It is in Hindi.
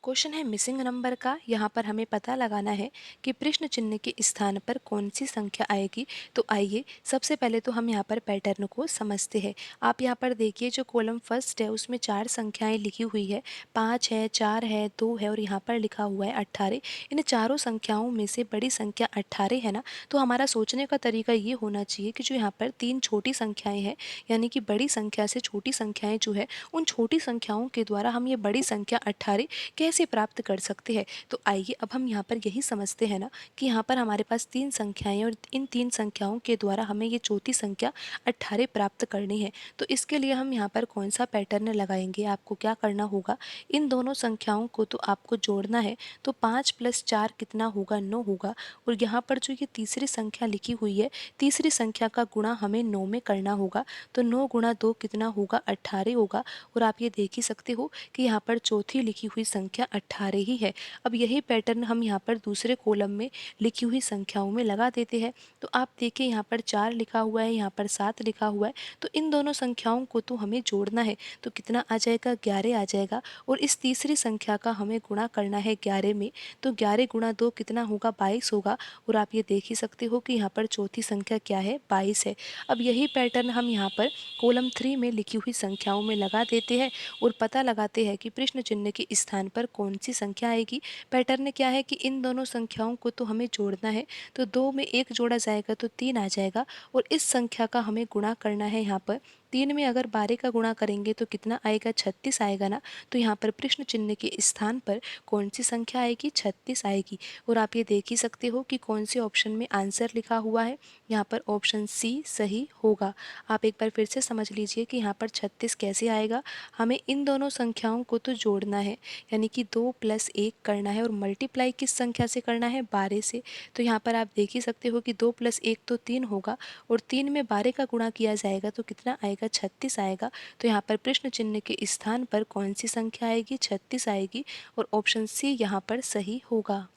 क्वेश्चन है मिसिंग नंबर का। यहाँ पर हमें पता लगाना है कि प्रश्न चिन्ह के स्थान पर कौन सी संख्या आएगी। तो आइए सबसे पहले तो हम यहाँ पर पैटर्न को समझते हैं। आप यहाँ पर देखिए जो कॉलम फर्स्ट है उसमें 4 संख्याएं लिखी हुई है, 5 है, 4 है, 2 है और यहाँ पर लिखा हुआ है 18। इन चारों संख्याओं में से बड़ी संख्या 18 है ना। तो हमारा सोचने का तरीका ये होना चाहिए कि जो यहाँ पर 3 छोटी संख्याएँ हैं, यानी कि बड़ी संख्या से छोटी संख्याएँ जो है, उन छोटी संख्याओं के द्वारा हम ये बड़ी संख्या 18 कैसे प्राप्त कर सकते हैं। तो आइए अब हम यहाँ पर यही समझते हैं ना कि यहाँ पर हमारे पास 3 संख्याएं और इन 3 संख्याओं के द्वारा हमें ये चौथी संख्या 18 प्राप्त करनी है। तो इसके लिए हम यहाँ पर कौन सा पैटर्न लगाएंगे, आपको क्या करना होगा, इन दोनों संख्याओं को तो आपको जोड़ना है। तो 5 + 4 कितना होगा, 9 होगा। और यहाँ पर जो ये तीसरी संख्या लिखी हुई है, तीसरी संख्या का गुणा हमें 9 में करना होगा। तो 9 × 2 कितना होगा, 18 होगा। और आप ये देख ही सकते हो कि यहाँ पर चौथी लिखी हुई संख्या 18 ही है। अब यही पैटर्न हम यहाँ पर दूसरे कॉलम में लिखी हुई संख्याओं में लगा देते हैं। तो आप देखिए यहाँ पर 4 लिखा हुआ है, यहाँ पर 7 लिखा हुआ है। तो इन दोनों संख्याओं को तो हमें जोड़ना है। तो कितना आ जाएगा, 11 आ जाएगा। और इस तीसरी संख्या का हमें गुणा करना है 11 में। तो 11 × 2 कितना होगा, 22 होगा। और आप ये देख ही सकते हो कि यहाँ पर चौथी संख्या क्या है, 22 है। अब यही पैटर्न हम यहाँ पर कॉलम 3 में लिखी हुई संख्याओं में लगा देते हैं और पता लगाते हैं कि प्रश्न चिन्ह के स्थान पर कौन सी संख्या आएगी। पैटर्न क्या है कि इन दोनों संख्याओं को तो हमें जोड़ना है। तो 2 में 1 जोड़ा जाएगा तो 3 आ जाएगा। और इस संख्या का हमें गुणा करना है। यहाँ पर 3 में अगर 12 का गुणा करेंगे तो कितना आएगा, 36 आएगा ना। तो यहाँ पर प्रश्न चिन्ह के स्थान पर कौन सी संख्या आएगी, 36 आएगी। और आप ये देख ही सकते हो कि कौन से ऑप्शन में आंसर लिखा हुआ है। यहाँ पर ऑप्शन सी सही होगा। आप एक बार फिर से समझ लीजिए कि यहाँ पर 36 कैसे आएगा। हमें इन दोनों संख्याओं को तो जोड़ना है, यानी कि 2 + 1 करना है। और मल्टीप्लाई किस संख्या से करना है, 12 से। तो यहाँ पर आप देख ही सकते हो कि 2 + 1 तो 3 होगा। और 3 में 12 का गुणा किया जाएगा तो कितना आएगा, 36 आएगा। तो यहाँ पर प्रश्न चिन्ह के स्थान पर कौन सी संख्या आएगी, 36 आएगी। और ऑप्शन सी यहाँ पर सही होगा।